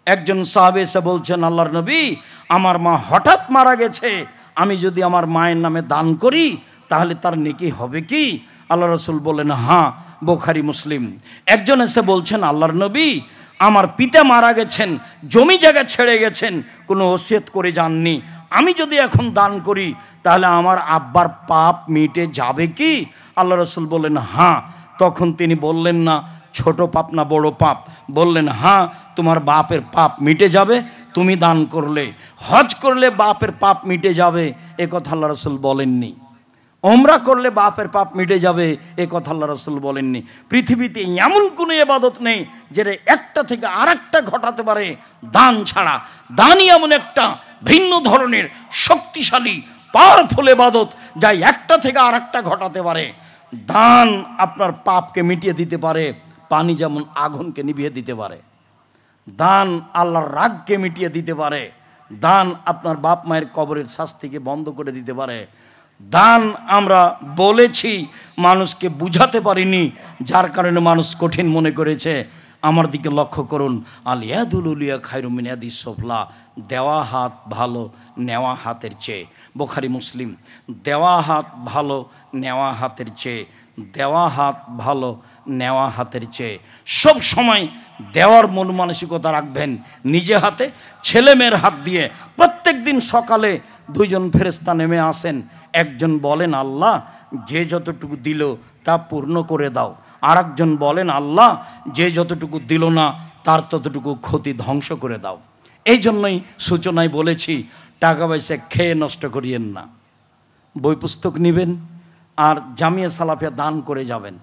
একজন সাহাবী এসে বলছেন, আল্লাহর নবী, আমার মা হঠাৎ মারা গেছে, আমি যদি আমার মায়ের নামে দান করি তাহলে তার নেকি হবে কি? আল্লাহ রাসূল বললেন, হ্যাঁ, বুখারী মুসলিম। একজন এসে বলছেন, আল্লাহর নবী, আমার পিতা মারা গেছেন, জমি জায়গা ছেড়ে গেছেন, কোনো ওসিয়ত করে যাননি, আমি যদি এখন দান করি তাহলে আমার আব্বার পাপ মিটে যাবে কি? আল্লাহ রাসূল বললেন, হ্যাঁ। তখন তিনি বললেন না ছোট পাপ না বড় পাপ, বললেন, হ্যাঁ, তোমার বাপের পাপ মিটে যাবে, তুমি দান করলে। হজ করলে বাপের পাপ মিটে যাবে এ কথা আল্লাহ রাসূল বলেননি। ওমরা করলে বাপের পাপ মিটে যাবে এ কথা আল্লাহ রাসূল বলেননি। পৃথিবীতে এমন কোনো ইবাদত নেই যেটা একটা থেকে আরেকটা ঘটাতে পারে দান ছাড়া। দানই এমন একটা ভিন্ন ধরনের শক্তিশালী পাওয়ারফুল ইবাদত যা একটা থেকে আরেকটা ঘটাতে পারে। দান আপনার পাপকে মিটিয়ে দিতে পারে, পানি যেমন আগুনকে নিভিয়ে দিতে পারে। দান আল্লাহর রাগকে মিটিয়ে দিতে পারে। দান আপনার বাপ মায়ের কবরের শাস্তিকে বন্ধ করে দিতে পারে। দান আমরা বলেছি, মানুষকে বুঝাতে পারিনি, যার কারণে মানুষ কঠিন মনে করেছে। আমার দিকে লক্ষ্য করুন, আল ইয়াদুল উলিয়া খায়রুম মিন ইয়াদিস সুফলা, দেওয়া হাত ভালো নেওয়া হাতের চেয়ে। বুখারী মুসলিম। দেওয়া হাত ভালো নেওয়া হাতের চেয়ে, দেওয়া হাত ভালো নেওয়া হাতের চেয়ে। সব সময় দেওয়ার মন মানসিকতা রাখবেন নিজে হাতে, ছেলে মেয়ের হাত দিয়ে। প্রত্যেক দিন সকালে দুইজন ফেরেশতা নেমে আসেন, একজন বলেন, আল্লাহ যে যতটুকু দিল তা পূর্ণ করে দাও। আর একজন বলেন, আল্লাহ যে যতটুকু দিল না তার ততটুকু ক্ষতি ধ্বংস করে দাও। এই জন্যই সূচনায় বলেছি, টাকা পয়সা খেয়ে নষ্ট করিয়েন না। বই পুস্তক নেবেন আর জামিয়া সালাফিয়া দান করে যাবেন।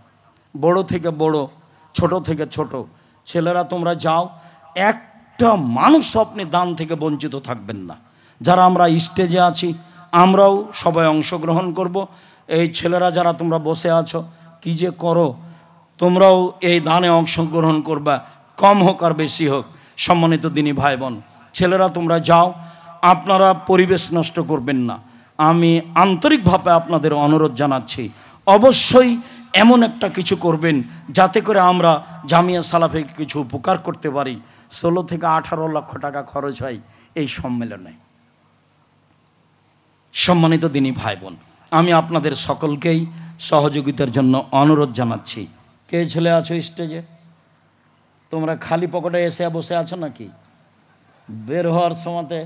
বড় থেকে বড়, ছোট থেকে ছোট, ছেলেরা তোমরা যাও, একটা মানুষ আপনি দান থেকে বঞ্চিত থাকবেন না। যারা আমরা স্টেজে আছি আমরাও সবাই অংশগ্রহণ করব। এই ছেলেরা যারা তোমরা বসে আছো, কি যে করো, তোমরাও এই দানে অংশগ্রহণ করবা, কম হোক আর বেশি হোক। সম্মানিত দিনী ভাই বোন, ছেলেরা তোমরা যাও, আপনারা পরিবেশ নষ্ট করবেন না। আমি আন্তরিকভাবে আপনাদের অনুরোধ জানাচ্ছি, অবশ্যই এমন একটা কিছু করবেন যাতে করে আমরা জামিয়া সালাফে কিছু উপকার করতে পারি। 16 থেকে 18 লক্ষ টাকা খরচ হয় এই সম্মেলনে। সম্মানিত দিনী ভাই বোন, আমি আপনাদের সকলকেই সহযোগিতার জন্য অনুরোধ জানাচ্ছি। কে ছেলে আছো স্টেজে? তোমরা খালি পকেটে এসে বসে আছো নাকি? বের হওয়ার সময়তে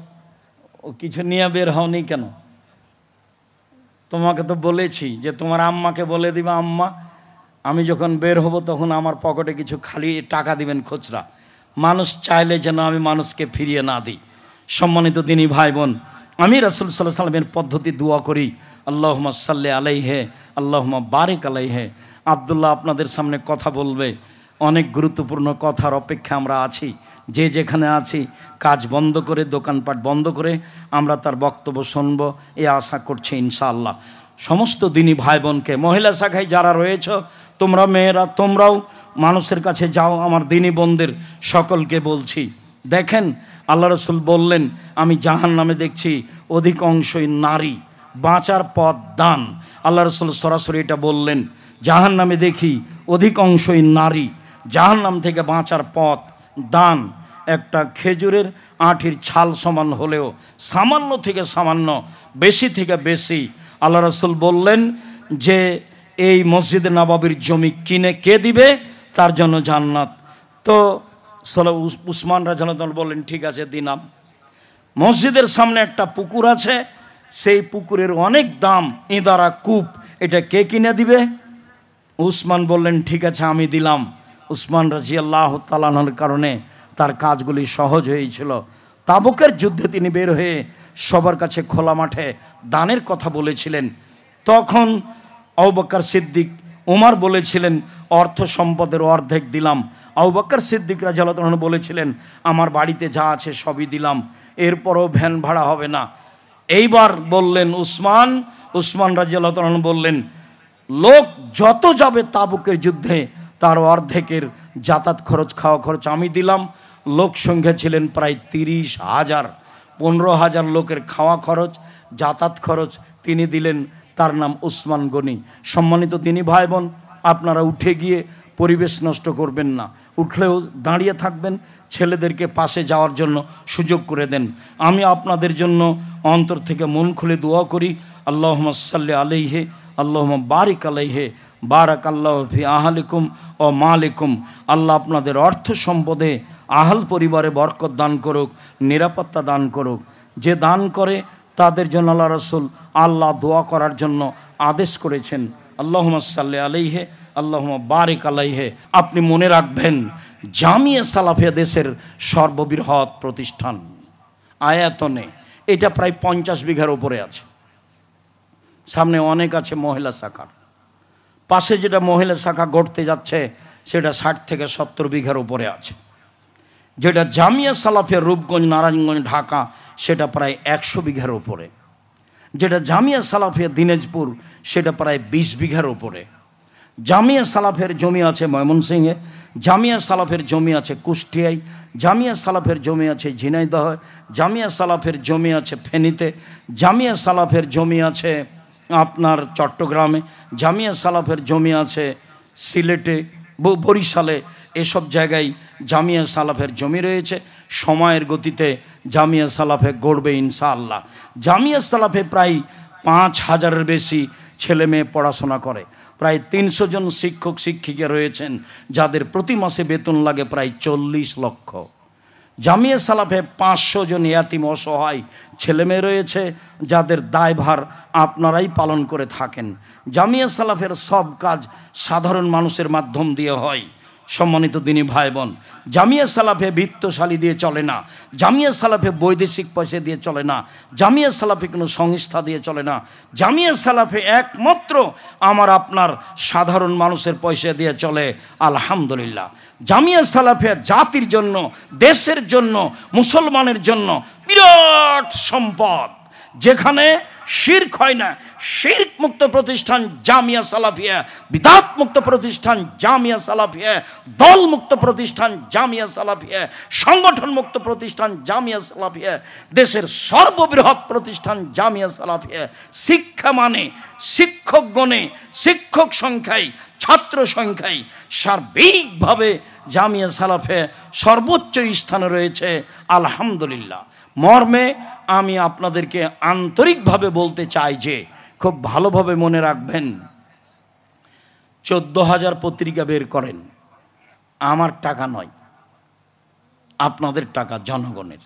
কিছু নিয়ে বের হওনি কেন? তোমাকে তো বলেছি যে তোমার আম্মাকে বলে দিবা, আম্মা আমি যখন বের হব তখন আমার পকেটে কিছু খালি টাকা দিবেন খুচরা। মানুষ চাইলে যেন আমি মানুষকে ফিরিয়ে না দিই। সম্মানিত দিনী ভাই বোন, আমি রাসূল সাল্লাল্লাহু আলাইহি সাল্লামের পদ্ধতি দোয়া করি, আল্লাহুম্মা সাল্লি আলাইহি আল্লাহুম্মা বারিক আলাইহি। আব্দুল্লাহ আপনাদের সামনে কথা বলবে, অনেক গুরুত্বপূর্ণ কথার অপেক্ষা আমরা আছি। যে যেখানে আছি কাজ বন্ধ করে, দোকানপাট বন্ধ করে আমরা তার বক্তব্য শুনব, এ আশা করছি ইনশাআল্লাহ। সমস্ত দিনী ভাই বোনকে, মহিলা শাখায় যারা রয়েছ, তোমরা মেয়েরা তোমরাও মানুষের কাছে যাও। আমার দিনী বোনদের সকলকে বলছি, দেখেন আল্লাহ রাসূল বললেন, আমি জাহান্নামে দেখছি অধিক অংশই নারী, বাঁচার পথ দান। আল্লাহ রাসূল সরাসরি এটা বললেন, জাহান্নামে দেখি অধিক অংশই নারী, জাহান্নাম থেকে বাঁচার পথ দান। একটা খেজুরের আঁটির ছাল সমান হলেও সামান্য থেকে সামান্য, বেশি থেকে বেশি। আল্লাহ রাসূল বললেন যে এই মসজিদে নববীর জমি কিনে কে দিবে তার জন্য জান্নাত। তো উসমান রাদিয়াল্লাহু আনহু বললেন, ঠিক আছে দিলাম। মসজিদের সামনে একটা পুকুর আছে, সেই পুকুরের অনেক দাম, ইদারা কূপ, এটা কে কিনে দিবে? উসমান বললেন, ঠিক আছে আমি দিলাম। উসমান রাদিয়াল্লাহু তাআলা আনহুর কারণে তার কাজগুলি সহজ হয়েছিল। তাবুকের যুদ্ধে তিনি বের হয়ে সবার কাছে খোলা মাঠে দানের কথা বলেছিলেন। তখন আবু বকর সিদ্দিক, ওমর বলেছিলেন অর্থ সম্পদের অর্ধেক দিলাম। আবু বকর সিদ্দিক রাদিয়াল্লাহু আনহু বলেছিলেন আমার বাড়িতে যা আছে সবই দিলাম, এরপরও ভ্যান ভাড়া হবে না। এইবার বললেন উসমান রাদিয়াল্লাহু আনহু বললেন, লোক যত যাবে তাবুকের যুদ্ধে তার অর্ধেকের যাতায়াত খরচ, খাওয়া খরচ আমি দিলাম। লোক সংখ্যা ছিলেন প্রায় 30,000, 15,000 লোকের খাওয়া খরচ, যাতায়াত খরচ তিনি দিলেন। তার নাম উসমান গনি। সম্মানিত দিনী ভাই বোন, আপনারা উঠে গিয়ে পরিবেশ নষ্ট করবেন না, উঠলেও দাঁড়িয়ে থাকবেন, ছেলেদেরকে পাশে যাওয়ার জন্য সুযোগ করে দেন। আমি আপনাদের জন্য অন্তর থেকে মন খুলে দোয়া করি। আল্লাহুম্মা সাল্লি আলাইহি, আল্লাহুম্মা বারিক আলাইহি, বারাক আল্লাহু ফি আহলিকুম ও মালিকুম। আল্লাহ আপনাদের অর্থ সম্পদে, আহল পরিবারে বরকত দান করুক, নিরাপত্তা দান করুক। যে দান করে তাদের জন্য আল্লাহ রাসূল আল্লাহ দোয়া করার জন্য আদেশ করেছেন। আল্লাহুম্মা সাল্লি আলাইহি, আল্লাহুম্মা বারিক আলাইহি। আপনি মনে রাখবেন, জামিয়া সালাফিয়া দেশের সর্ববৃহৎ প্রতিষ্ঠান। আয়াতনে এটা প্রায় 50 বিঘার উপরে আছে। সামনে অনেক আছে মহিলা শাখার, পাশে যেটা মহিলা শাখা গড়তে যাচ্ছে সেটা 60 থেকে 70 বিঘার উপরে আছে। যেটা জামিয়া সালাফিয়া রূপগঞ্জ, নারায়ণগঞ্জ, ঢাকা সেটা প্রায় 100 বিঘার উপরে। যেটা জামিয়া সালাফিয়া দিনাজপুর সেটা প্রায় 20 বিঘার উপরে। জামিয়া সালাফের জমি আছে ময়মনসিংহে, জামিয়া সালাফের জমি আছে কুষ্টিয়ায়, জামিয়া সালাফের জমি আছে ঝিনাইদহ, জামিয়া সালাফের জমি আছে ফেনীতে, জামিয়া সালাফের জমি আছে আপনার চট্টগ্রামে, জামিয়া সালাফের জমি আছে সিলেটে, বরিশালে। এসব জায়গায় জামিয়া সালাফের জমি রয়েছে। সময়ের গতিতে জামিয়া সালাফে গড়বে ইনশাআল্লাহ। জামিয়া সালাফে প্রায় 5000-এর বেশি ছেলে মেয়ে পড়াশোনা করে। প্রায় 300 জন শিক্ষক শিক্ষিকা রয়েছেন যাদের প্রতি মাসে বেতন লাগে প্রায় 40 লক্ষ। জামিয়া সালাফে 500 জন ইয়াতিম অসহায় ছেলেমেয়ে রয়েছে যাদের দায়ভার আপনারাই পালন করে থাকেন। জামিয়া সালাফের সব কাজ সাধারণ মানুষের মাধ্যম দিয়ে হয়। সম্মানিত দিনী ভাই বোন, জামিয়া সালাফে বিত্তশালী দিয়ে চলে না, জামিয়া সালাফে বৈদেশিক পয়সা দিয়ে চলে না, জামিয়া সালাফে কোনো সংস্থা দিয়ে চলে না। জামিয়া সালাফে একমাত্র আমার আপনার সাধারণ মানুষের পয়সা দিয়ে চলে। আলহামদুলিল্লাহ, জামিয়া সালাফে জাতির জন্য, দেশের জন্য, মুসলমানের জন্য বিরাট সম্পদ। যেখানে শিরক হয় না, শিরক মুক্ত প্রতিষ্ঠান জামিয়া সালাফিয়া, বিদআত মুক্ত প্রতিষ্ঠান জামিয়া সালাফিয়া, দল মুক্ত প্রতিষ্ঠান জামিয়া সালাফিয়া, সংগঠন মুক্ত প্রতিষ্ঠান জামিয়া সালাফিয়া, দেশের সর্ববৃহৎ প্রতিষ্ঠান জামিয়া সালাফিয়া। শিক্ষা মানে শিক্ষক গণে, শিক্ষক সংখ্যায়, ছাত্র সংখ্যায় সার্বিকভাবে জামিয়া সালাফে সর্বোচ্চ স্থানে রয়েছে। আলহামদুলিল্লাহ। মর্মে আমি আপনাদেরকে আন্তরিকভাবে বলতে চাই যে খুব ভালোভাবে মনে রাখবেন, 14,000 পত্রিকা বের করেন, আমার টাকা নয়, আপনাদের টাকা, জনগণের।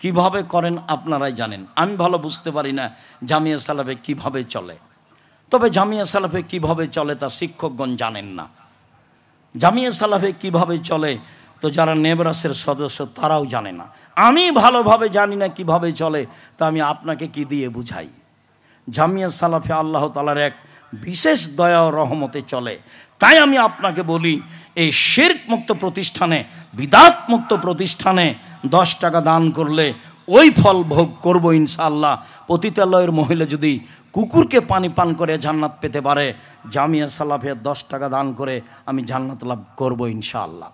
কিভাবে করেন আপনারাই জানেন। আমি ভালো বুঝতে পারি না জামিয়া সালাফে কিভাবে চলে, তবে জামিয়া সালাফে কিভাবে চলে তা শিক্ষকগণ জানেন না। জামিয়া সালাফে কিভাবে চলে তো যারা নেবরাসের সদস্য তারাও জানে না। আমি ভালোভাবে জানি না কিভাবে চলে, তা আমি আপনাকে কি দিয়ে বুঝাই? জামিয়া সালাফে আল্লাহ তাআলার এক বিশেষ দয়া ও রহমতে চলে। তাই আমি আপনাকে বলি, এই শিরক মুক্ত প্রতিষ্ঠানে, বিদআত মুক্ত প্রতিষ্ঠানে 10 টাকা দান করলে ওই ফল ভোগ করব ইনশাআল্লাহ। পতিতালয়ের মহিলা যদি কুকুরকে পানি পান করে জান্নাত পেতে পারে, জামিয়া সালাফে 10 টাকা দান করে আমি জান্নাত লাভ করব ইনশাআল্লাহ।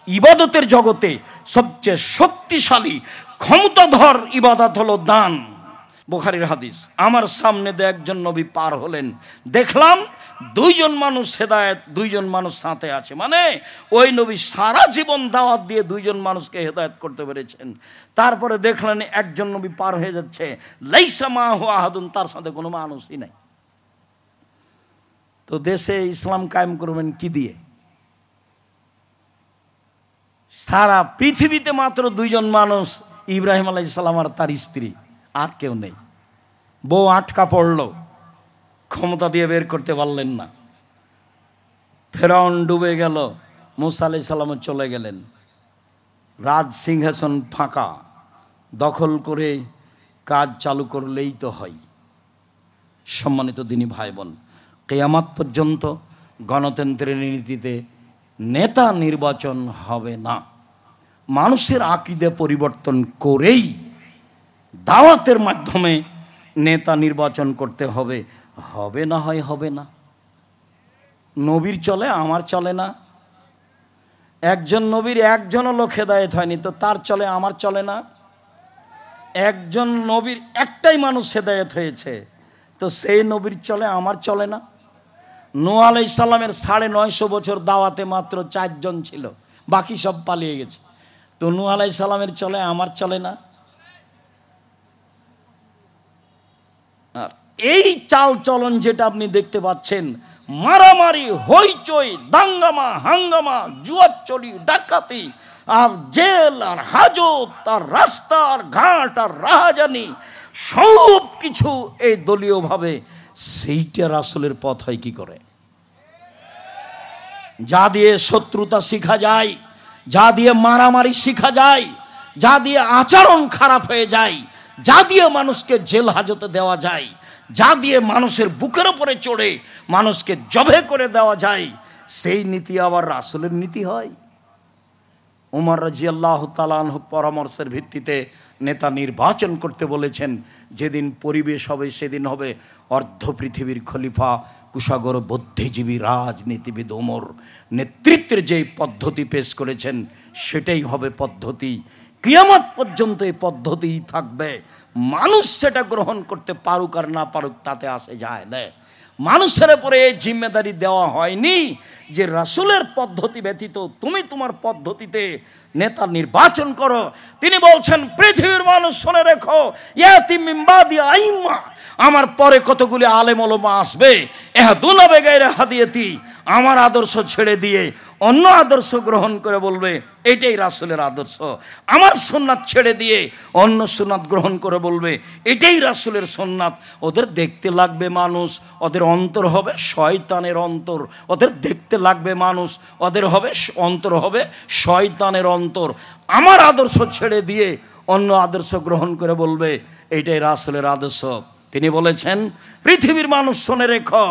ইবাদতের জগতে সবচেয়ে শক্তিশালী ক্ষমতাধর ইবাদত হলো দান। বুখারীর হাদিস। আমার সামনে দিয়ে একজন নবী পার হলেন, দেখলাম 2 জন মানুষ হেদায়েত, 2 জন মানুষ সাথে আছে। মানে ওই নবী সারা জীবন দাওয়াত দিয়ে 2 জন মানুষকে হেদায়েত করতে পেরেছেন। তারপরে দেখলেন একজন নবী পার হয়ে যাচ্ছে, লাইসা মাহু আহাদুন, তার সাথে কোনো মানুষই নাই। তো দেশে ইসলাম কায়েম করবেন কি দিয়ে? সারা পৃথিবীতে মাত্র 2 জন মানুষ, ইব্রাহিম আলাইহিস সালাম আর তার স্ত্রী, আর কেউ নেই। বউ আটকা পড়ল, ক্ষমতা দিয়ে বের করতে পারলেন না। ফেরাউন ডুবে গেল, মুসা আলাইহিস সালাম চলে গেলেন। রাজ সিংহাসন ফাঁকা, দখল করে কাজ চালু করলেই তো হয়। সম্মানিত দিনী ভাই বোন, কিয়ামত পর্যন্ত গণতন্ত্রের নীতিতে নেতা নির্বাচন হবে না। মানুষের আকীদা পরিবর্তন করেই দাওয়াতের মাধ্যমে নেতা নির্বাচন করতে হবে। হবে না হয় হবে না। নবীর চলে, আমার চলে না। একজন নবীর একজনও লোক হেদায়েত হয়নি, তো তার চলে, আমার চলে না। একজন নবীর একটাই মানুষ হেদায়েত হয়েছে, তো সেই নবীর চলে, আমার চলে না। নূহ আলাইহিস সালামের 950 বছর দাওয়াতে মাত্র 4 জন ছিল, বাকি সব পালিয়ে গেছে। তো তো নূহ আলাইহিস সালামের চলে, আমার চলে না। আর এই চাল চলন যেটা আপনি দেখতে পাচ্ছেন, মারামারি, হইচই, দাঙ্গামা, হাঙ্গামা, জুয়াচলি, ডাকাতি, আর জেল, আর হাজত, আর রাস্তা, আর ঘাট, আর রাহাজানি, সব কিছু এই দলীয়ভাবে, সেইটা রাসূলের পথ হয় কি করে? যা দিয়ে শত্রুতা শিখা যায়, যা দিয়ে মারামারি শিখা যায়, যা দিয়ে আচরণ খারাপ হয়ে যায়, যা দিয়ে মানুষকে জেল হাজতে দেওয়া যায়, যা দিয়ে মানুষের বুকের উপরে চড়ে মানুষকে জবে করে দেওয়া যায়, সেই নীতি আবার রাসূলের নীতি হয়। উমর রাদিয়াল্লাহু তাআলা আনহু পরামর্শের ভিত্তিতে নেতা নির্বাচন করতে বলেছেন। যেদিন পরিবেশ হবে সেদিন হবে অর্ধ পৃথিবীর খলিফা, কুশাগর বুদ্ধিজীবী রাজনীতিবিদ ওমর নেতৃত্বের যেই পদ্ধতি পেশ করেছেন সেটাই হবে পদ্ধতি। কিয়ামত পর্যন্ত এই পদ্ধতিই থাকবে। মানুষ সেটা গ্রহণ করতে পারুক আর না পারুক তাতে আসে যায় না। মানুষের উপরে এই জিম্মেদারি দেওয়া হয়নি যে রাসূলের পদ্ধতি ব্যতীত তুমি তোমার পদ্ধতিতে নেতা নির্বাচন করো। তিনি বলছেন, পৃথিবীর মানুষ শুনে রেখো, ইয়াতি মিন বাদি আইম্মা, আমার পরে কতগুলি আলেম ওলামা আসবে, ইহদুনা বিগাইরি হাদিয়াতি, আমার আদর্শ ছেড়ে দিয়ে অন্য আদর্শ গ্রহণ করে বলবে এটাই রাসূলের আদর্শ। আমার সুন্নাত ছেড়ে দিয়ে অন্য সুন্নাত গ্রহণ করে বলবে এটাই রাসূলের সুন্নাত। ওদের দেখতে লাগবে মানুষ, ওদের অন্তর হবে শয়তানের অন্তর। ওদের দেখতে লাগবে মানুষ, ওদের হবে অন্তর হবে শয়তানের অন্তর। আমার আদর্শ ছেড়ে দিয়ে অন্য আদর্শ গ্রহণ করে বলবে এটাই রাসূলের আদর্শ। তিনি বলেছেন, পৃথিবীর মানুষ শুনে রেখো,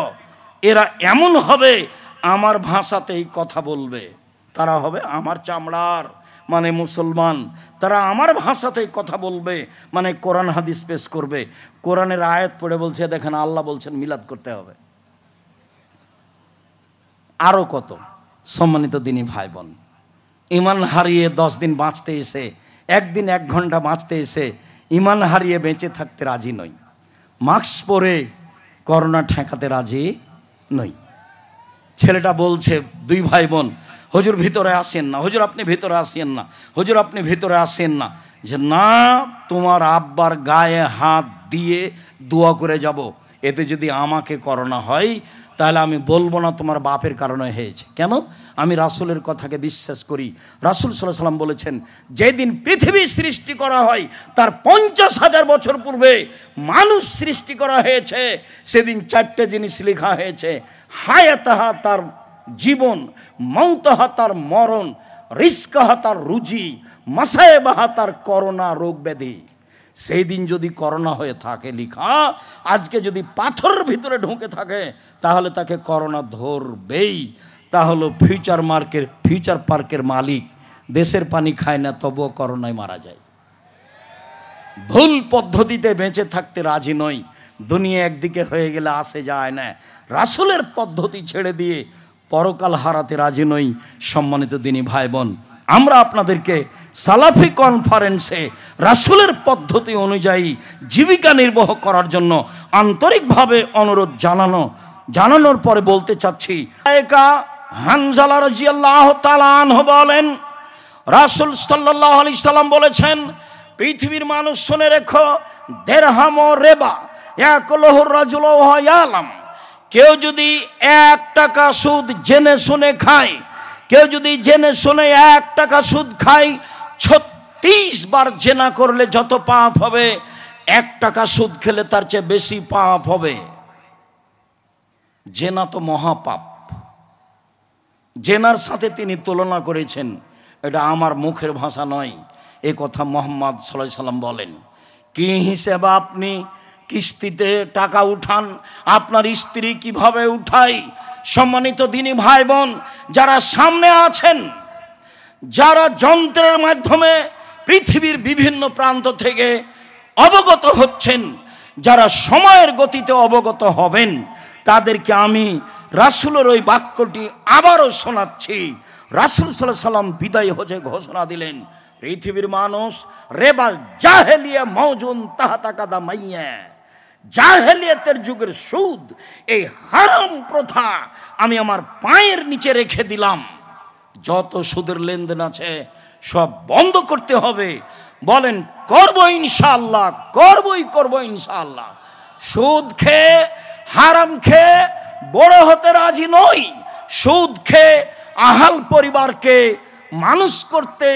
এরা এমন হবে আমার ভাষাতেই কথা বলবে। তারা হবে আমার চামড়ার, মানে মুসলমান। তারা আমার ভাষাতেই কথা বলবে, মানে কোরআন হাদিস পেশ করবে। কোরআনের আয়াত পড়ে বলছে, দেখেন আল্লাহ বলছেন মিলাদ করতে হবে। আরও কত সম্মানিত দিনী ভাই বোন, ইমান হারিয়ে 10 দিন বাঁচতে এসে, একদিন 1 ঘন্টা বাঁচতে এসে ইমান হারিয়ে বেঁচে থাকতে রাজি নই। মাস্ক পরে করোনা ঠেকাতে রাজি নই। ছেলেটা বলছে, 2 ভাই বোন, হুজুর ভিতরে আসেন না, হুজুর আপনি ভিতরে আসেন না, হুজুর আপনি ভিতরে আসেন না। যে না, তোমার আব্বার গায়ে হাত দিয়ে দোয়া করে যাব, এতে যদি আমাকে করোনা হয় তাহলে আমি বলবো না তোমার বাপের কারণে হয়েছে। কেন? আমি রাসূলের কথাকে বিশ্বাস করি। রাসূল সাল্লাল্লাহু আলাইহি ওয়াসাল্লাম বলেছেন, যেদিন পৃথিবী সৃষ্টি করা হয় তার 50,000 বছর পূর্বে মানুষ সৃষ্টি করা হয়েছে। সেদিন 4টে জিনিস লেখা হয়েছে, হায়াতাহা তার জীবন, মৌতাহা তার মরণ, রিজকাহা তার রুজি, মাসায়েবাহা তার করোনা রোগ ব্যাধি। সেই দিন যদি করোনা হয়ে থাকে লিখা, আজকে যদি পাথরের ভিতরে ঢুকে থাকে তাহলে তাকে করোনা ধরবেই। তাহলে ফিউচার পার্কের মালিক দেশের পানি খায় না, তবুও করোনায় মারা যায়। ভুল পদ্ধতিতে বেঁচে থাকতে রাজি নই। দুনিয়া একদিকে হয়ে গেলে আসে যায় না। রাসূলের পদ্ধতি ছেড়ে দিয়ে পরকাল হারাতে রাজি নই। সম্মানিত দিনী ভাই বোন, আমরা আপনাদেরকে সালাফি কনফারেন্সে রাসূলের পদ্ধতি অনুযায়ী জীবিকা নির্বাহ করার জন্য আন্তরিকভাবে অনুরোধ জানানোর পরে বলতে চাচ্ছি, হানজালা রাদিয়াল্লাহু তাআলা আনহু বলেন, রাসূল সাল্লাল্লাহু আলাইহি সাল্লাম বলেছেন, পৃথিবীর মানুষ শুনে রেখো, দিরহাম ও রিবা ইয়াকুলুহু রাজুলু ওয়া হুয়া ইয়ালাম। কেউ যদি 1 টাকা সুদ জেনে শুনে খায়, কেউ যদি জেনে শুনে 1 টাকা সুদ খায়, 36 বার জেনা করলে যত পাপ হবে, 1 টাকা সুদ খেলে তার চেয়ে বেশি পাপ হবে। জেনা তো মহাপাপ। জেনার সাথে তিনি তুলনা করেছেন। এটা আমার মুখের ভাষা নয়, এ কথা মুহাম্মদ সাল্লাল্লাহু আলাইহি সাল্লাম বলেন। কি হিসেবে আপনি কিস্তিতে টাকা উঠান, আপনার স্ত্রী কিভাবে উঠায়? সম্মানিত দিনী ভাই বোন, যারা সামনে আছেন, যারা যন্ত্রের মাধ্যমে পৃথিবীর বিভিন্ন প্রান্ত থেকে অবগত হচ্ছেন, যারা সময়ের গতিতে অবগত হবেন, তাদেরকে আমি রাসূলের ওই বাক্যটি আবারও শোনাচ্ছি। রাসূল সাল্লাল্লাহু আলাইহি সাল্লাম বিদায় হজে ঘোষণা দিলেন, পৃথিবীর মানুষ রেবা জাহেলিয়া মওজুন তাহতা কাদামাইয়া, জাহেলিয়াতের যুগের সুদ, এই হারাম প্রথা আমি আমার পায়ের নিচে রেখে দিলাম। যত সুদের লেনদেন আছে সব বন্ধ করতে হবে। বলেন করব ইনশাআল্লাহ, করব ইনশাআল্লাহ। সুদ খেয়ে হারাম খেয়ে বড় হতে রাজি নই। সুদ খেয়ে আহাল পরিবারকে মানুষ করতে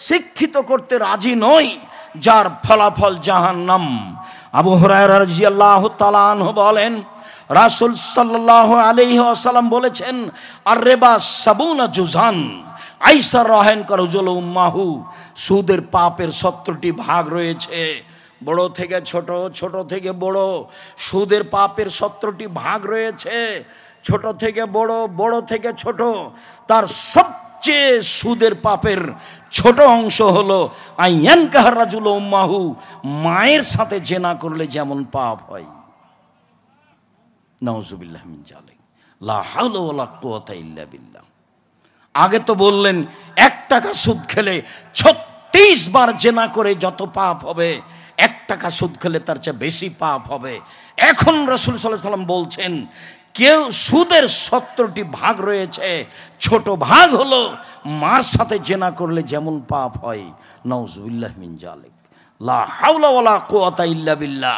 শিক্ষিত করতে রাজি নই, যার ফলাফল জাহান্নাম। আবু হুরায়রা রাদিয়াল্লাহু তাআলা আনহু বলেন, রাসূল সাল্লাল্লাহু আলাইহি ওয়াসাল্লাম বলেছেন, আর রিবা সাবুনা জুজান আইসার রহেন করজল উম্মাহু। সুদের পাপের 70টি ভাগ রয়েছে, বড় থেকে ছোট, ছোট থেকে বড়। সুদের পাপের 70টি ভাগ রয়েছে, ছোট থেকে বড়, বড় থেকে ছোট। তার সবচেয়ে সুদের পাপের ছোট অংশ হলো আইয়ান কাহার রাজুল উম্মাহু, মায়ের সাথে জেনা করলে যেমন পাপ হয়। নাউজুবিল্লাহ মিন যালিক, লা হাওলা ওয়ালা কুওয়াতা ইল্লা বিল্লাহ। আগে তো বললেন 1 টাকা সুদ খেলে 36 বার জেনা করে যত পাপ হবে, 1 টাকা সুদ খেলে তার চেয়ে বেশি পাপ হবে। এখন রাসূল সাল্লাল্লাহু আলাইহি ওয়াসাল্লাম বলছেন, কেউ সুদের 70টি ভাগ রয়েছে, ছোট ভাগ হলো মার সাথে জেনা করলে যেমন পাপ হয়। নাউজুবিল্লাহ মিন যালিক, লা হাওলা ওয়ালা কুওয়াতা ইল্লা বিল্লাহ।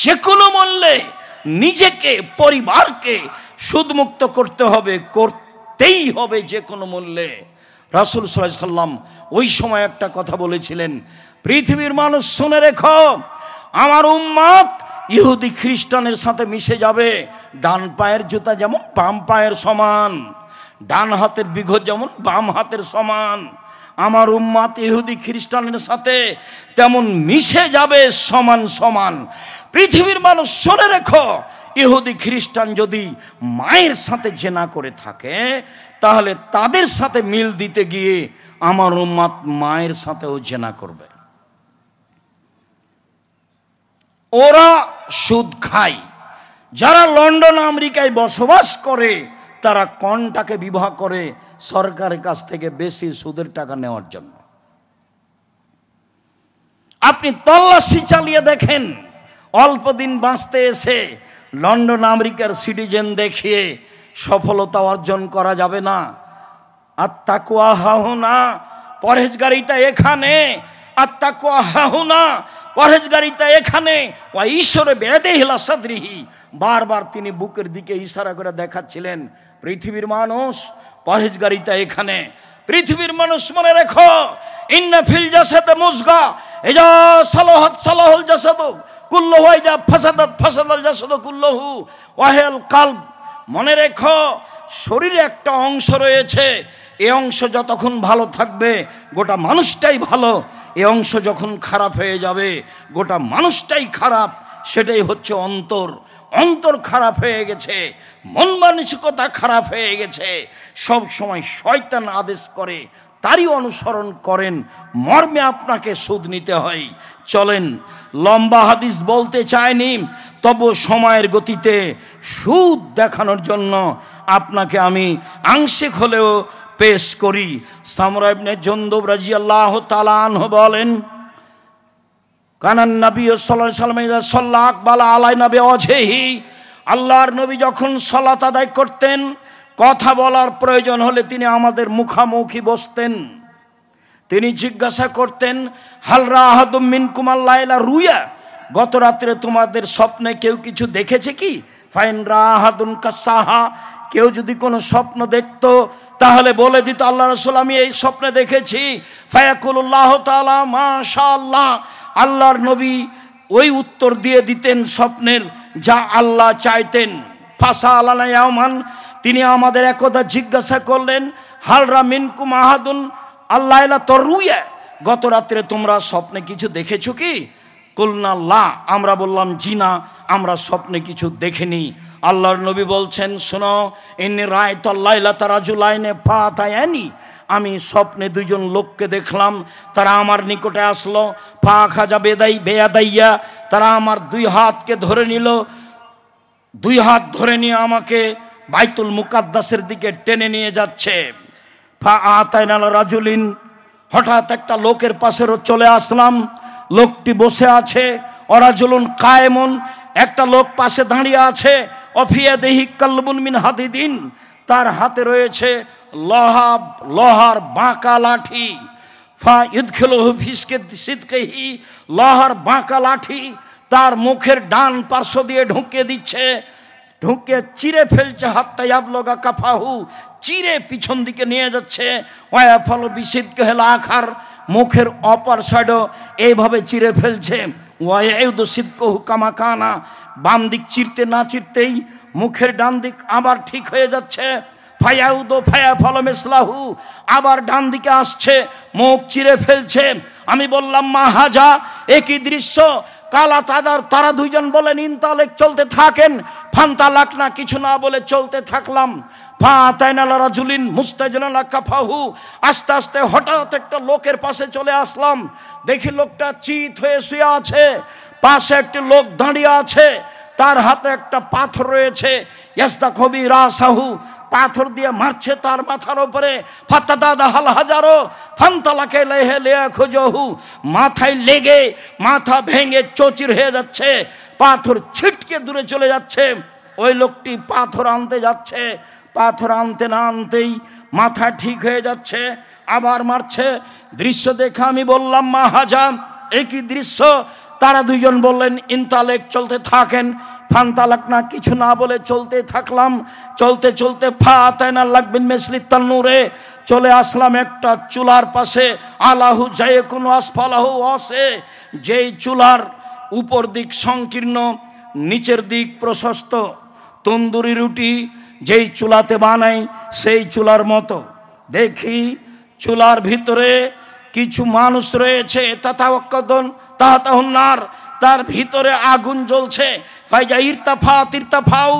যে কোনো মূল্যে নিজেকে পরিবারকে সুদমুক্ত করতে হবে, করতেই হবে যে কোনো মূল্যে। রাসূল সাল্লাল্লাহু আলাইহি ওয়াসাল্লাম ওই সময় একটা কথা বলেছিলেন, পৃথিবীর মানুষ শুনে রেখো, আমার উম্মত ইহুদি খ্রিস্টানের সাথে মিশে যাবে। ডান পায়ের জুতা যেমন বাম পায়ের সমান, ডান হাতের বিঘত যেমন বাম হাতের সমান, আমার উম্মত ইহুদি খ্রিস্টানের সাথে তেমন মিশে যাবে সমান সমান। পৃথিবীর মানুষ শুনে রেখো, ইহুদি খ্রিস্টান যদি মায়ের সাথে জেনা করে থাকে, তাহলে তাদের সাথে মিল দিতে গিয়ে আমার উম্মত মায়ের সাথেও জেনা করবে। ওরা সুদ খায়। যারা লন্ডন আমেরিকায় বসবাস করে, তারা কনটাকে বিবাহ করে সরকারের কাছ থেকে বেশি সুদের টাকা নেওয়ার জন্য। আপনি তল্লাশি চালিয়ে দেখেন, অল্প দিন বাঁচতে এসে লন্ডন আমেরিকার সিটিজেন দেখিয়ে সফলতা অর্জন করা যাবে না। আত্তাকুয়া হাহুনা, পরহেজগারিতা এখানে। আত্তাকুয়া হাহুনা, পরহেজগারিতা এখানে। ওয়া ঈশ্বরে বেদে হিলা সাদরিহি, বারবার তিনি বুকের দিকে ইশারা করে দেখাচ্ছিলেন, পৃথিবীর মানুষ পরহেজগারিতা এখানে। পৃথিবীর মানুষ মনে রেখো, ইন্না ফিল জাসাদ মুজগা ইজা সালাহাত সালাহুল জাসাদ কুল্লুহু ইজা ফাসাদাত ফাসাদাল জাসাদ কুল্লুহু ওয়া হিয়াল কলব। মনে রেখো, শরীরে একটা অংশ রয়েছে, এই অংশ যতক্ষণ ভালো থাকবে গোটা মানুষটাই ভালো। এই অংশ যখন খারাপ হয়ে যাবে গোটা মানুষটাই খারাপ। সেটাই হচ্ছে অন্তর। অন্তর খারাপ হয়ে গেছে, মন মানসিকতা খারাপ হয়ে গেছে। সব সময় শয়তান আদেশ করে, তারই অনুসরণ করেন, মর্মে আপনাকে সুদ নিতে হয়। চলেন, লম্বা হাদিস বলতে চাইনি, তবু সময়ের গতিতে সুদ দেখানোর জন্য আপনাকে আমি আংশিক হলেও পেশ করি। সামরা ইবনে জুনদুব রাদিয়াল্লাহু তাআলা আনহু বলেন, কানান নবী সাল্লাল্লাহু আলাইহি ওয়াসাল্লাম ইযা সাল্লা আকবালা আলাইনা বিওয়াজহিহি, আল্লাহর নবী যখন সালাত আদায় করতেন, কথা বলার প্রয়োজন হলে তিনি আমাদের মুখামুখি বসতেন। তিনি জিজ্ঞাসা করতেন, হাল রাআহাদুম মিনকুম আল-লাইলা রুয়া, গত রাত্রে তোমাদের স্বপ্নে কেউ কিছু দেখেছে কি? ফাইন রাআহাদুন কাসাহা, কেউ যদি কোনো স্বপ্ন দেখতো তাহলে বলে দিত, আল্লাহ রাসূল আমি এই স্বপ্নে দেখেছি। ফায়াকুলুল্লাহু তাআলা মাশাআল্লাহ, আল্লাহর নবী ওই উত্তর দিয়ে দিতেন স্বপ্নের যা আল্লাহ চাইতেন। ফাসা আলানা ইয়ামান, তিনি আমাদের একদা জিজ্ঞাসা করলেন, হালরা মিনকুম আহাদুন আল্লাইলা তরুয়া, গত রাত্রে তোমরা স্বপ্নে কিছু দেখেছো কি? কুলনা লা, আমরা বললাম জি না, আমরা স্বপ্নে কিছু দেখিনি। আল্লাহর নবী বলছেন, শোনো, ইন্নী রাআইতুল লাইলাতা রাজুলাইনে ফাতায়ানি, আমি স্বপ্নে 2 জন লোককে দেখলাম, তারা আমার নিকটে আসলো। ফা খাজা বেয়াদাইয়া, তারা আমার 2 হাতকে ধরে নিল। 2 হাত ধরে নিয়ে আমাকে বাইতুল মুকাদ্দাসের দিকে টেনে নিয়ে যাচ্ছে। ফা আতাইনাল রাজুলিন, হঠাৎ একটা লোকের পাশে চলে আসলাম। লোকটি বসে আছে। অরাজুলুন কায়েমুন, একটা লোক পাশে দাঁড়িয়ে আছে। অফিয়াদিহি কালবুন মিন হাদিদিন, তার হাতে রয়েছে লোহার বাঁকা লাঠি। ফা ইদখিলুহু ফি সিদকিহি, লোহার বাঁকা লাঠি তার মুখের ডান পার্শ্ব দিয়ে ঢুকিয়ে দিচ্ছে, ঢুকে চিরে ফেলছে। হাত্তা ইয়াবলুগা কাফাহু, চিরে পিছন দিকে নিয়ে যাচ্ছে। ওয়া ফল বিসিদকিহিল আখার, মুখের অপর সাইডও এইভাবে চিরে ফেলছে। ওয়া ইয়াউদু সিদকুহু কামা কানা, বাম দিক চিরতে না চিরতেই মুখের ডান দিক আবার ঠিক হয়ে যাচ্ছে। ফায়াউদু ফায়াফল মিসলাহু, আবার ডান দিকে আসছে, মুখ চিরে ফেলছে। আমি বললাম মা হাজা, একই দৃশ্য। কালা তারা দুইজন বলেন ইনতালেক, চলতে থাকেন। ফান্তালাক না, কিছু না বলে চলতে থাকলাম। রাজুলিন মুস্তাজিনালা কাফাহু, আস্তে আস্তে হঠাৎ একটা লোকের পাশে চলে আসলাম। দেখি লোকটা চিত হয়ে শুয়ে আছে, পাশে একটি লোক দাঁড়িয়ে আছে, তার হাতে একটা পাথর রয়েছে। ইয়াস্তা কবি রাসাহু, পাথর দিয়ে মারছে তার মাথার উপরে। ফাতাদাদা হাল হাজারো ফান্তালাকে লেহে লিয়া খুজহু, মাথায় লেগে মাথা ভেঙে চৌচির হয়ে যাচ্ছে, পাথর ছিটকে দূরে চলে যাচ্ছে। ওই লোকটি পাথর আনতে যাচ্ছে, পাথর আনতে না আনতেই মাথা ঠিক হয়ে যাচ্ছে, আবার মারছে। দৃশ্য দেখে আমি বললাম মা হাজা, একই দৃশ্য। তারা দুইজন বললেন ইনতালেক, চলতে থাকেন। ফান্তালাক না, কিছু না বলে চলতে থাকলাম। চলতে চলতে ফাতায়না লাগবেন মেসলি তান্নুরে, চলে আসলাম একটা চুলার পাশে। আলাহু জায়কুন আসফালাহু আসে, যেই চুলার উপর দিক সংকীর্ণ, নিচের দিক প্রশস্ত। তন্দুরি রুটি যেই চুলাতে বানাই সেই চুলার মতো। দেখি চুলার ভিতরে কিছু মানুষ রয়েছে, তাহাতাহুন্নার, তার ভিতরে আগুন জ্বলছে। ফাইজা ইরতাফাউ,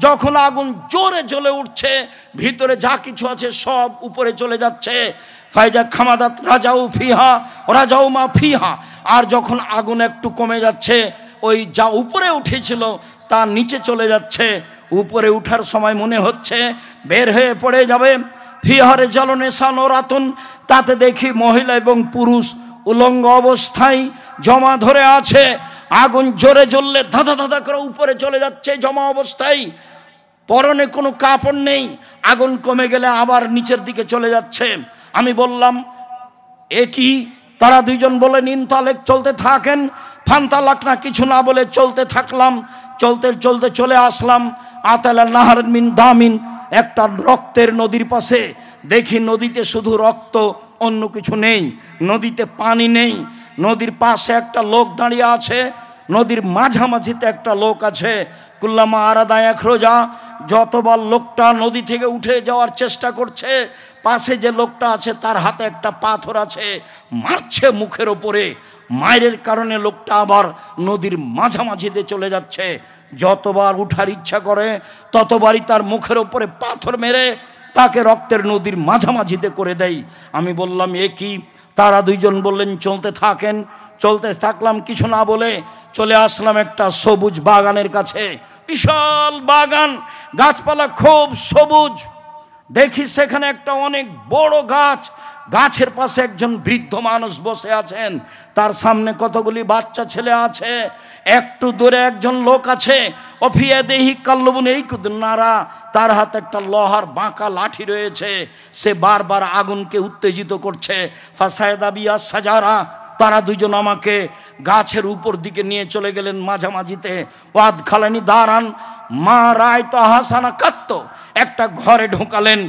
যখন আগুন জোরে জ্বলে উঠছে, ভিতরে যা কিছু আছে সব উপরে চলে যাচ্ছে। ফাইজা খামাদাত রাজাউ মা ফিহা, আর যখন আগুন একটু কমে যাচ্ছে, ওই যা উপরে উঠেছিল তা নিচে চলে যাচ্ছে। উপরে উঠার সময় মনে হচ্ছে বের হয়ে পড়ে যাবে। ফিহারে জ্বালনে সানোরাতুন, তাতে দেখি মহিলা এবং পুরুষ উলঙ্গ অবস্থায় জমা ধরে আছে। আগুন জোরে জ্বললে ধাঁধা ধাঁধা করে উপরে চলে যাচ্ছে জমা অবস্থায়। পরনে কোনো কাপড় নেই, আগুন কমে গেলে আবার নিচের দিকে চলে যাচ্ছে। আমি বললাম একই। তারা দুইজন বলেন ইনতালেক, চলতে থাকেন। ফান্তালাক না, কিছু না বলে চলতে থাকলাম। চলতে চলতে চলে আসলাম আতালা নাহার মিন দামিন, একটা রক্তের নদীর পাশে। দেখি নদীতে শুধু রক্ত, অন্য কিছু নেই, নদীতে পানি নেই। নদীর পাশে একটা লোক দাঁড়িয়ে আছে, নদীর মাঝামাঝিতে একটা লোক আছে। কুল্লামা আরাদা একরোজা, যতবার লোকটা নদী থেকে উঠে যাওয়ার চেষ্টা করছে, পাশে যে লোকটা আছে তার হাতে একটা পাথর আছে, মারছে মুখের ওপরে। মায়ের কারণে লোকটা আবার নদীর মাঝামাঝিতে চলে যাচ্ছে। যতবার উঠার ইচ্ছা করে ততবারই তার মুখের ওপরে পাথর মেরে তাকে রক্তের নদীর মাঝামাঝিতে করে দেয়। আমি বললাম এ কি? তারা দুইজন বললেন চলতে থাকেন। চলতে থাকলাম, কিছু না বলে চলে আসলাম একটা সবুজ বাগানের কাছে। বিশাল বাগান, গাছপালা খুব সবুজ। দেখি সেখানে একটা অনেক বড় গাছ, গাছের পাশে একজন বৃদ্ধ মানুষ বসে আছেন, তার সামনে কতগুলি বাচ্চা ছেলে আছে। একটু দূরে একজন লোক আছে, অফিয়া দেহি কাল্লবুন এই নারা, তার হাতে একটা লোহার বাঁকা লাঠি রয়েছে, সে বারবার আগুনকে উত্তেজিত করছে। ফাসায়দাবিয়া সাজারা, তারা দুইজন আমাকে গাছের উপর দিকে নিয়ে চলে গেলেন মাঝামাঝিতে। ওয়াদ খালানি দাঁড়ান মা রায় তো হাসানা কাত্ত, একটা ঘরে ঢোকালেন।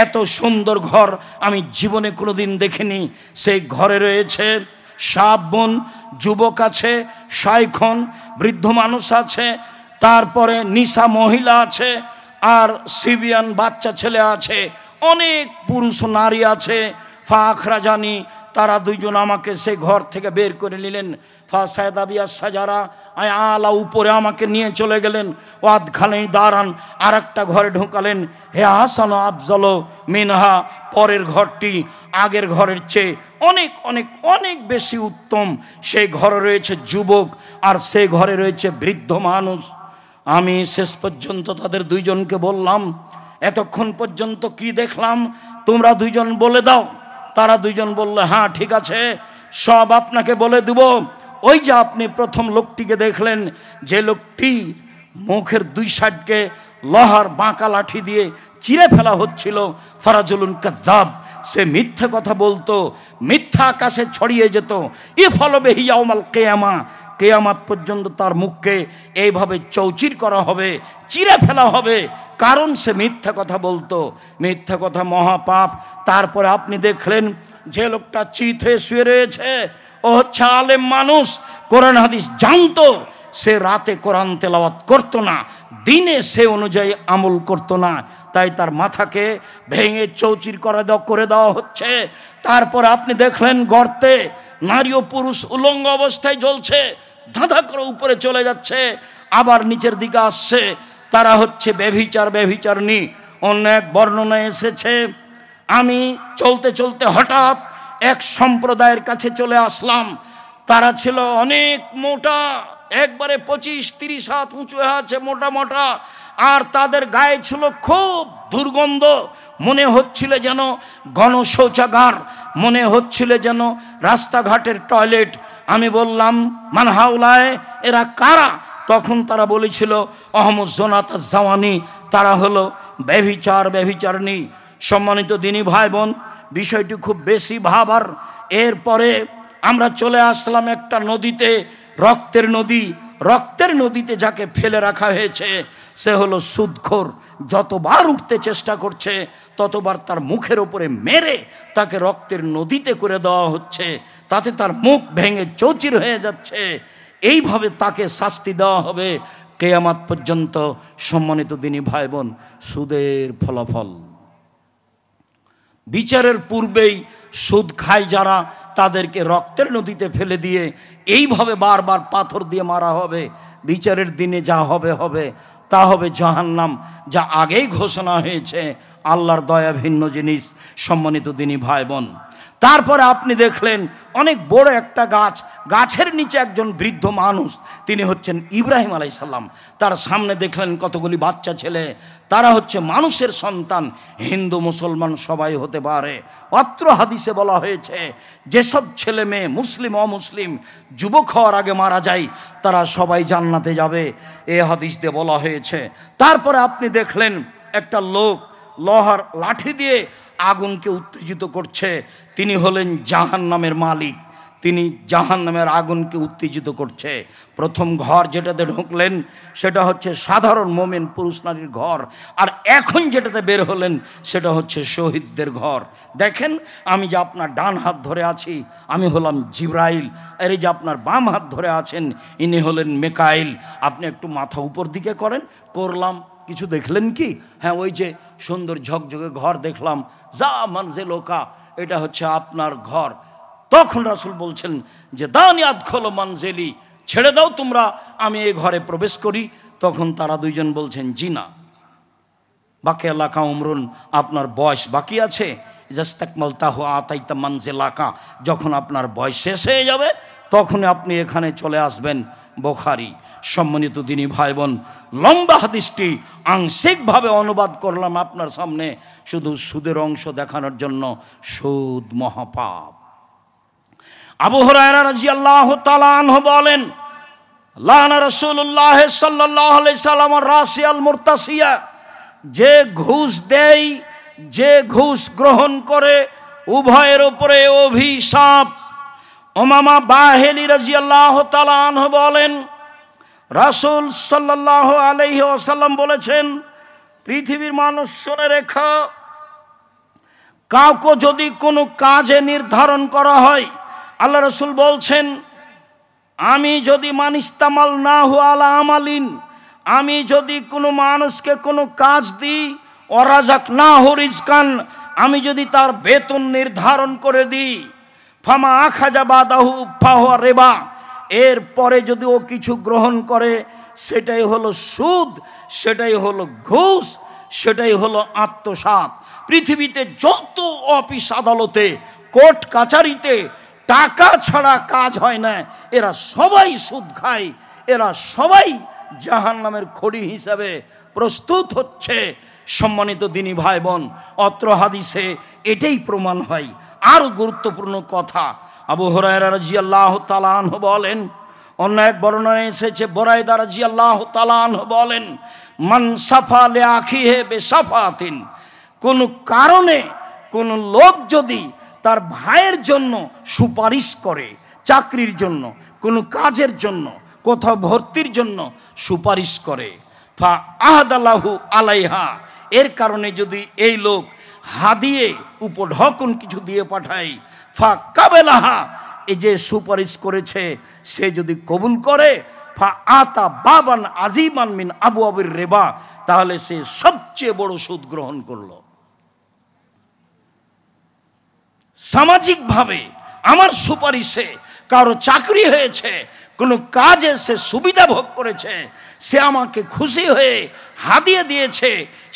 এত সুন্দর ঘর আমি জীবনে কোনোদিন দেখিনি। সেই ঘরে রয়েছে শাবন, যুবক আছে, শাইখন বৃদ্ধ মানুষ আছে, তারপরে নিশা মহিলা আছে, আর সিবিয়ান বাচ্চা ছেলে আছে, অনেক পুরুষ নারী আছে। ফাখরা জানি, তারা দুইজন আমাকে সেই ঘর থেকে বের করে নিলেন। ফাসায়দাবিয়া সাজারা, আলা উপরে আমাকে নিয়ে চলে গেলেন। ওয়াদ খালেই দাঁড়ান, আর একটা ঘরে ঢোকালেন। হে হাসান আফজল মিনহা, পরের ঘরটি আগের ঘরের চেয়ে অনেক অনেক অনেক বেশি উত্তম। সেই ঘরে রয়েছে যুবক, আর সেই ঘরে রয়েছে বৃদ্ধ মানুষ। আমি শেষ পর্যন্ত তাদের দুইজনকে বললাম, এতক্ষণ পর্যন্ত কি দেখলাম তোমরা দুইজন বলে দাও। তারা দুইজন বললো হ্যাঁ ঠিক আছে, সব আপনাকে বলে দেব। ওই যে আপনি প্রথম লোকটিকে দেখলেন, যে লোকটি মুখের দুই সাইডকে লোহার বাঁকা লাঠি দিয়ে চিরে ফেলা হচ্ছিল, ফারাজুলুন কাযযাব, সে মিথ্যা কথা বলতো, মিথ্যা আকাশে ছড়িয়ে যেত। ইফলবে ইয়াউমাল কিয়ামা, কিয়ামত পর্যন্ত তার মুখকে এইভাবে চৌচির করা হবে, চিরে ফেলা হবে, কারণ সে মিথ্যা কথা বলতো। মিথ্যা কথা মহাপাপ। তারপরে আপনি দেখলেন যে লোকটা চিত হয়ে শুয়ে রয়েছে, ও হচ্ছে আলেম মানুষ, কোরআন হাদিস জানতো, সে রাতে কোরআন তেলাওয়াত করতো না, দিনে সে অনুযায়ী আমল করতো না, তাই তার মাথাকে ভেঙে চৌচির করে দেওয়া হচ্ছে। তারপর আপনি দেখলেন গর্তে নারী ও পুরুষ উলঙ্গ অবস্থায় জ্বলছে, ধাঁধা করে উপরে চলে যাচ্ছে, আবার নিচের দিকে আসছে। তারা হচ্ছে ব্যভিচারণী। অন্য এক বর্ণনা এসেছে, আমি চলতে চলতে হঠাৎ এক সম্প্রদায়ের কাছে চলে আসলাম। তারা ছিল অনেক মোটা, একবারে 25-30 হাত উঁচু হয়ে আছে, মোটা মোটা, আর তাদের গায়ে ছিল খুব দুর্গন্ধ। মনে হচ্ছিল যেন গণশৌচাগার, মনে হচ্ছিল যেন রাস্তাঘাটের টয়লেট। আমি বললাম, মান হাউলায়, এরা কারা? তখন তারা বলেছিল আহমদ জোনাত জাওয়ানি, তারা হলো ব্যভিচারণী। সম্মানিত দিনী ভাই বোন, বিষয়টি খুব বেশি ভাবার। এরপরে আমরা চলে আসলাম একটা নদীতে, রক্তের নদীতে যাকে ফেলে রাখা হয়েছে সে হলো সুদখোর। যতবার উঠতে চেষ্টা করছে ততবার তার মুখের উপরে মেরে তাকে রক্তের নদীতে করে দেওয়া হচ্ছে, তাতে তার মুখ ভেঙে চৌচির হয়ে যাচ্ছে। এইভাবে তাকে শাস্তি দেওয়া হবে কিয়ামত পর্যন্ত। সম্মানিত দিনী ভাই বোন, সুদের ফলাফল। বিচারের পূর্বেই সুদ খায় যারা, তাদেরকে রক্তের নদীতে ফেলে দিয়ে এইভাবে বারবার পাথর দিয়ে মারা হবে। বিচারের দিনে যা হবে তা হবে জাহান্নাম, যা আগেই ঘোষণা হয়েছে। আল্লাহর দয়া ভিন্ন জিনিস। সম্মানিত দিনী ভাই বোন, তারপরে আপনি দেখলেন অনেক বড় একটা গাছের নিচে একজন বৃদ্ধ মানুষ, তিনি হচ্ছেন ইব্রাহিম আলাইহিস সালাম। তার সামনে দেখলেন কতগুলি বাচ্চা ছেলে, তারা হচ্ছে মানুষের সন্তান। হিন্দু মুসলমান সবাই হতে পারে। অত্র হাদিসে বলা হয়েছে যেসব ছেলে মেয়ে মুসলিম অমুসলিম যুবক হওয়ার আগে মারা যায় তারা সবাই জান্নাতে যাবে, এ হাদিস দিয়ে বলা হয়েছে। তারপরে আপনি দেখলেন একটা লোক লোহার লাঠি দিয়ে আগুনকে উত্তেজিত করছে, তিনি হলেন জাহান্নামের মালিক, তিনি জাহান্নামের আগুনকে উত্তেজিত করছে। প্রথম ঘর যেটাতে ঢুকলেন সেটা হচ্ছে সাধারণ মোমেন পুরুষ নারীর ঘর, আর এখন যেটাতে বের হলেন সেটা হচ্ছে শহীদদের ঘর। দেখেন, আমি যে আপনার ডান হাত ধরে আছি আমি হলাম জিব্রাইল, আর এই যে আপনার বাম হাত ধরে আছেন ইনি হলেন মেকাইল। আপনি একটু মাথা উপর দিকে করলাম, কিছু দেখলেন কি? হ্যাঁ, ওই যে সুন্দর ঝকঝকে ঘর দেখলাম, যা মানজে লোকা, এটা হচ্ছে আপনার ঘর। তখন রাসূল বলছেন যে দানিয়াত খোলো মানজেলি, ছেড়ে দাও তোমরা, আমি এই ঘরে প্রবেশ করি। তখন তারা দুইজন বলছেন জি না, বাকি এলাকা উমরুন, আপনার বয়স বাকি আছে। জাস্তাকমালতাহু আতাইতা মানজিলাকা, যখন আপনার বয়স শেষ হয়ে যাবে তখন আপনি এখানে চলে আসবেন। বুখারী। সম্মানিত দিনী ভাই বোন, লম্বা হাদিসটি আংশিকভাবে অনুবাদ করলাম আপনার সামনে শুধু সুদের অংশ দেখানোর জন্য। সুদ মহাপাপ। আবু হুরায়রা রাদিয়াল্লাহু তাআলা আনহু বলেন, লানা রাসূলুল্লাহ সাল্লাল্লাহু আলাইহি সাল্লাম রাসিয়াল মুরতাসিয়া, যে ঘুষ দেয়, যে ঘুষ গ্রহণ করে উভয়ের উপরে অভিশাপ। উমামা বাহিলি রাদিয়াল্লাহু তাআলা আনহু বলেন, রাসূল সাল্লাল্লাহু আলাইহি ওয়াসাল্লাম বলেছেন, পৃথিবীর মানুষ শুনে রেখো, কাউকে যদি কোনো কাজে নির্ধারণ করা হয়, আল্লাহ রাসূল বলছেন, আমি যদি মানিস্তামাল না হু আলা আমালিন, আমি যদি কোনো মানুষকে কোনো কাজ দিই, ওয়ারাজাক না হু রিজকান, আমি যদি তার বেতন নির্ধারণ করে দিই, ফামা আখাজা বাদাহু ফাহুয়া রিবা, এরপরে যদি ও কিছু গ্রহণ করে সেটাই হলো সুদ, সেটাই হলো ঘুষ, সেটাই হলো আত্মসাৎ। পৃথিবীতে যত অফিস আদালতে কোর্ট কাচারিতে টাকা ছাড়া কাজ হয় না, এরা সবাই সুদ খায়, এরা সবাই জাহান্নামের খড়ি হিসাবে প্রস্তুত হচ্ছে। সম্মানিত দিনী ভাই বোন, অত্র হাদিসে এটাই প্রমাণ হয়। আরও গুরুত্বপূর্ণ কথা, আবু হুরায়রা রাদিয়াল্লাহু তাআলা আনহু বলেন, অন্য এক বর্ণনায় এসেছে, বুরায়দা রাদিয়াল্লাহু তাআলা আনহু বলেন, মান সাফা লি আখিহি বিসাফাতিন, কোন কারণে কোন লোক যদি তার ভাইয়ের জন্য সুপারিশ করে, চাকরির জন্য, কোনো কাজের জন্য, কোথাও ভর্তির জন্য সুপারিশ করে, ফা আহাদালাহু আলাইহা, এর কারণে যদি এই লোক হাদিয়ে উপঢকন কিছু দিয়ে পাঠায়, ফা কাবেলাহা, এই যে সুপারিশ করেছে সে যদি কবুল করে, ফা আতা বাবান আজিমান মিন আবু আবির রেবা, তাহলে সে সবচেয়ে বড় সুদ গ্রহণ করল। সামাজিকভাবে আমার সুপারিশে কারো চাকরি হয়েছে, কোনো কাজে সে সুবিধা ভোগ করেছে, সে আমাকে খুশি হয়ে হাদিয়ে দিয়েছে,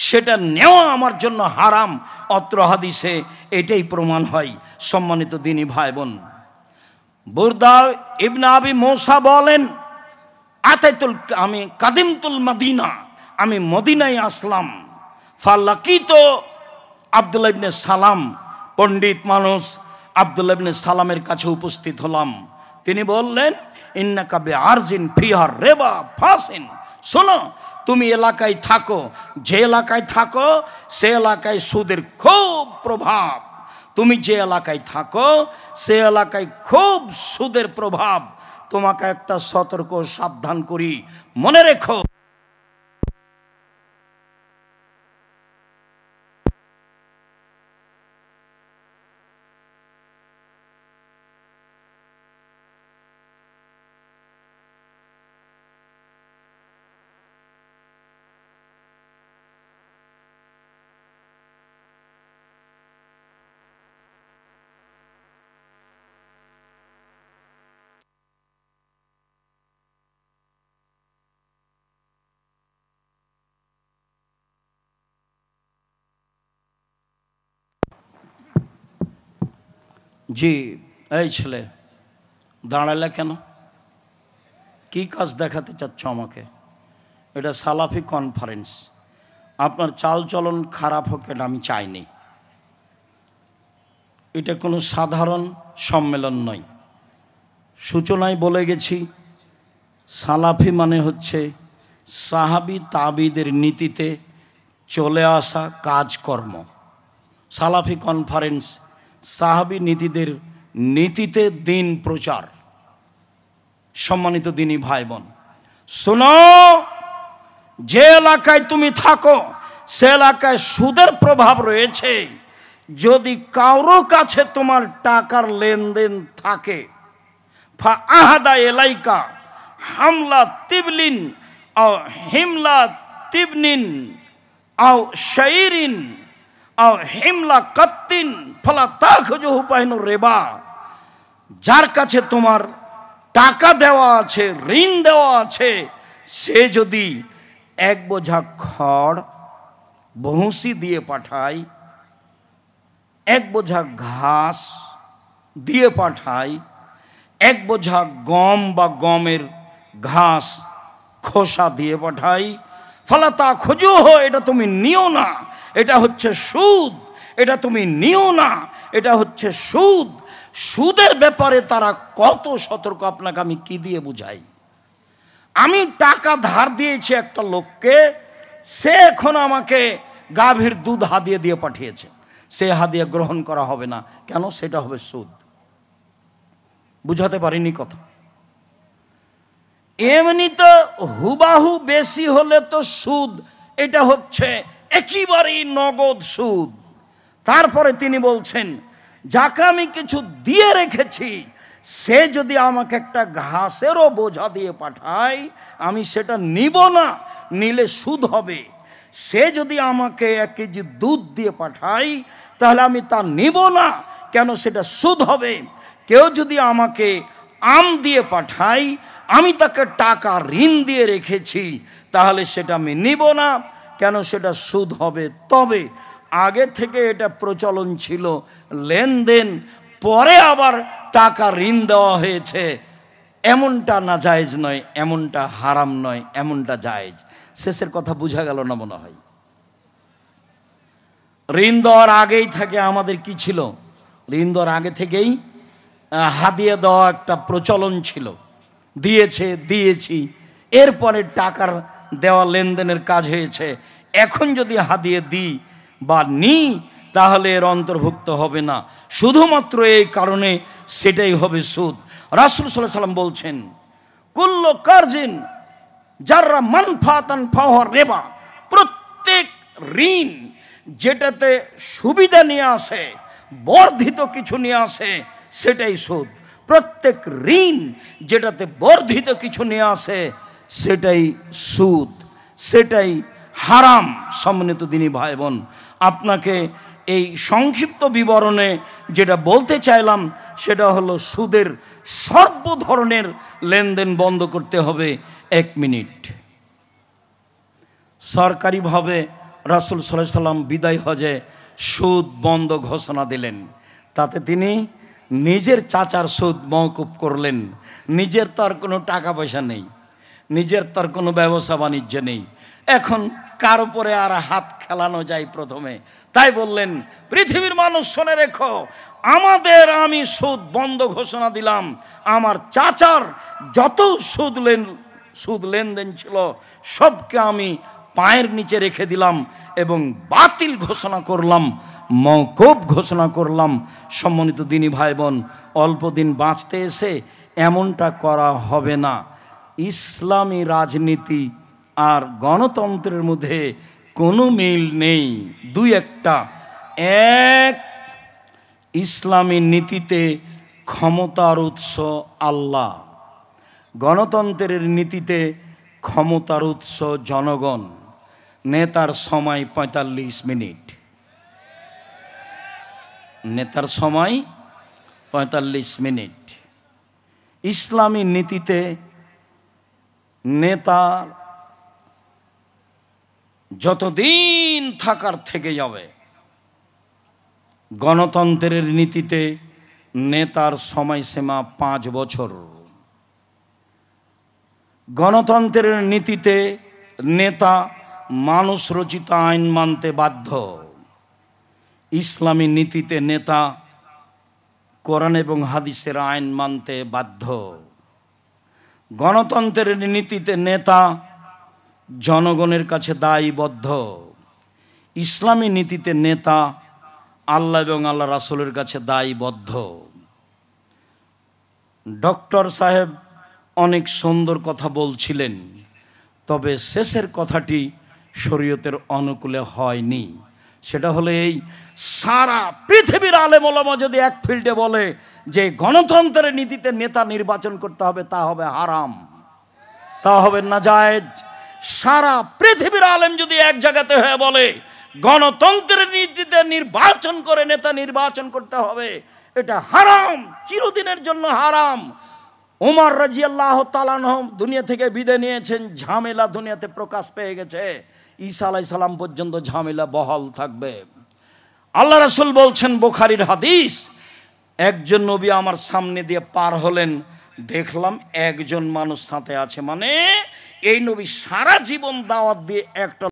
সেটা নেওয়া আমার জন্য হারাম। অত্র হাদিসে এটাই প্রমাণ হয়। সম্মানিত দিনী ভাই বোন, বুরদা ইবনে আবি মূসা বলেন, আতাইতুল, আমি কাদিমতুল মদিনা, আমি মদিনায় আসলাম, ফালাকিত আব্দুল্লাহ ইবনে সালাম, পণ্ডিত মানুষ আব্দুল্লাহ ইবনে সালামের কাছে উপস্থিত হলাম। তিনি বললেন, ইন্নাকা বিআরজিন ফিহার রেবা ফাসিন, শোনো, তুমি এলাকায় থাকো, যে এলাকায় থাকো সে এলাকায় সুদের খুব প্রভাব। তুমি যে এলাকায় থাকো সে এলাকায় খুব সুদের প্রভাব। তোমাকে একটা সতর্ক সাবধান করি, মনে রেখো, জি এই ছেলে দাঁড়ালে কেন, কি কাজ দেখাতে চাচ্ছ আমাকে? এটা সালাফি কনফারেন্স, আপনার চালচলন খারাপ হোক এটা আমি চাইনি। এটা কোনো সাধারণ সম্মেলন নয়। সূচনায় বলে গেছি, সালাফি মানে হচ্ছে সাহাবি তাবিদের নীতিতে চলে আসা কাজকর্ম। সালাফি কনফারেন্স সাহাবি নীতিদের নীতিতে দিন প্রচার। সম্মানিত দিনী ভাই বোন, শোনো, যে এলাকায় তুমি থাকো সে এলাকায় সুদের প্রভাব রয়েছে। যদি কারো কাছে তোমার টাকার লেনদেন থাকে, ফা আহাদা এলাইকা হামলা তিবলিন আও হিমলা তিবনিন আও শাইরিন আও হিমলা কাত্তিন ফলা তাখুজুহু পাইনু রেবা, যার কাছে তোমার টাকা দেওয়া আছে, ঋণ দেওয়া আছে, সে যদি এক বোঝা খড় ভুসি দিয়ে পাঠায়, এক বোঝা ঘাস দিয়ে পাঠায়, এক বোঝা গম বা গমের ঘাস খোসা দিয়ে পাঠাই, ফলা তা খোঁজো, এটা তুমি নিও না, এটা হচ্ছে সুদ, এটা তুমি নিও না, এটা হচ্ছে সুদ। সুদের ব্যাপারে তারা কত সতর্ক আপনাকে আমি কি দিয়ে বুঝাই। আমি টাকা ধার দিয়েছি একটা লোককে, সে এখন আমাকে গাভীর দুধ হাদিয়ে দিয়ে পাঠিয়েছে, সে হাদিয়া গ্রহণ করা হবে না। কেন? সেটা হবে সুদ। বুঝাতে পারিনি কথা? এমনি তো হুবাহু বেশি হলে তো সুদ, এটা হচ্ছে একেবারেই নগদ সুদ। তারপরে তিনি বলছেন, যাকে আমি কিছু দিয়ে রেখেছি সে যদি আমাকে একটা ঘাসেরও বোঝা দিয়ে পাঠায়, আমি সেটা নিব না, নিলে সুদ হবে। সে যদি আমাকে 1 কেজি দুধ দিয়ে পাঠায় তাহলে আমি তা নিব না, কেন? সেটা সুদ হবে। কেউ যদি আমাকে আম দিয়ে পাঠায়, আমি তাকে টাকা ঋণ দিয়ে রেখেছি, তাহলে সেটা আমি নিব না, কেন? সেটা সুদ হবে। তবে আগে থেকে এটা প্রচলন ছিল লেনদেন, পরে আবার টাকা ঋণ দেওয়া হয়েছে, এমনটা নাজায়েজ নয়, এমনটা হারাম নয়, এমনটা জায়েজ। শেষের কথা বোঝা গেল না মনে হয়? ঋণ দেওয়ার আগেই থেকে আমাদের কি ছিল? ঋণ দেওয়ার আগে থেকেই হাদিয়া দেওয়া একটা প্রচলন ছিল, দিয়েছি, এরপরে টাকার দেওয়া লেনদেনের কাজ হয়েছে। এখন যদি হাদিয়া দিই বা নিই, তাহলে এর অন্তর্ভুক্ত হবে না। শুধুমাত্র এই কারণে সেটাই হবে সুদ। রাসূল সাল্লাল্লাহু আলাইহি ওয়াসাল্লাম বলছেন, কুল্লু কারজিন যাররা মানফাতান ফাহুয়া রিবা, প্রত্যেক ঋণ যেটাতে সুবিধা নিয়ে আসে, বর্ধিত কিছু নিয়ে আসে, সেটাই সুদ। প্রত্যেক ঋণ যেটাতে বর্ধিত কিছু নিয়ে আসে সেটাই সুদ, সেটাই হারাম। সম্মানিত দিনী ভাই বোন, আপনাকে এই সংক্ষিপ্ত বিবরণে যেটা বলতে চাইলাম সেটা হলো সুদের সর্ব ধরনের লেনদেন বন্ধ করতে হবে। 1 মিনিট। সরকারিভাবে রাসূল সাল্লাল্লাহু আলাইহি সাল্লাম বিদায় হজে সুদ বন্ধ ঘোষণা দিলেন। তাতে তিনি নিজের চাচার সুদ মওকুফ করলেন। নিজের তার কোনো টাকা পয়সা নেই, নিজের তার কোনো ব্যবসা বাণিজ্য নেই, এখন কার উপরে আর হাত খেলানো যায় প্রথমে। তাই বললেন, পৃথিবীর মানুষ শুনে রেখো, আমি সুদ বন্ধ ঘোষণা দিলাম। আমার চাচার যত সুদ লেনদেন ছিল সবকে আমি পায়ের নিচে রেখে দিলাম এবং বাতিল ঘোষণা করলাম, মওকুফ ঘোষণা করলাম। সম্মানিত দিনী ভাই বোন, অল্প দিন বাঁচতে এসে এমনটা করা হবে না। ইসলামী রাজনীতি আর গণতন্ত্রের মধ্যে কোনো মিল নেই। দুই একটা। এক, ইসলামী নীতিতে ক্ষমতার উৎস আল্লাহ, গণতন্ত্রের নীতিতে ক্ষমতার উৎস জনগণ। নেতার সময় 45 মিনিট, নেতার সময় 45 মিনিট। ইসলামী নীতিতে নেতা যতদিন থাকার থেকে যাবে। গণতন্ত্রের নীতিতে নেতার সময়সীমা 5 বছর। গণতন্ত্রের নীতিতে নেতা মানুষ রচিত আইন মানতে বাধ্য। ইসলামী নীতিতে নেতা কোরআন এবং হাদিসের আইন মানতে বাধ্য। গণতন্ত্রের নীতিতে নেতা জনগণের কাছে দায়বদ্ধ। ইসলামী নীতিতে নেতা আল্লাহ এবং আল্লাহ রাসূলের কাছে দায়বদ্ধ। ডক্টর সাহেব অনেক সুন্দর কথা বলছিলেন, তবে শেষের কথাটি শরীয়তের অনুকূলে হয়নি। সেটা হলো এই, সারা পৃথিবীর আলেম ওলামা যদি এক ফিল্ডে বলে যে গণতন্ত্রের নীতিতে নেতা নির্বাচন করতে হবে, তা হবে হারাম, তা হবে নাজায়েজ। সারা পৃথিবীর আলেম যদি এক জায়গাতে হয়ে বলে গণতন্ত্রের নীতিতে নির্বাচন করে নেতা নির্বাচন করতে হবে, এটা হারাম, চিরদিনের জন্য হারাম। ওমর রাদিয়াল্লাহু তাআলা আনহু দুনিয়া থেকে বিদায় নিয়েছেন, ঝামেলা দুনিয়াতে প্রকাশ পেয়ে গেছে। ঈসা আলাইহিস সালাম পর্যন্ত ঝামেলা বহাল থাকবে। আল্লাহ রাসূল বলছেন, বুখারীর হাদিস, একজন নবী আমার সামনে দিয়ে পার হলেন, দেখলাম একজন মানুষ সাথে আছে। মানে এই নবী সারা জীবন দাওয়াত দিয়ে একটা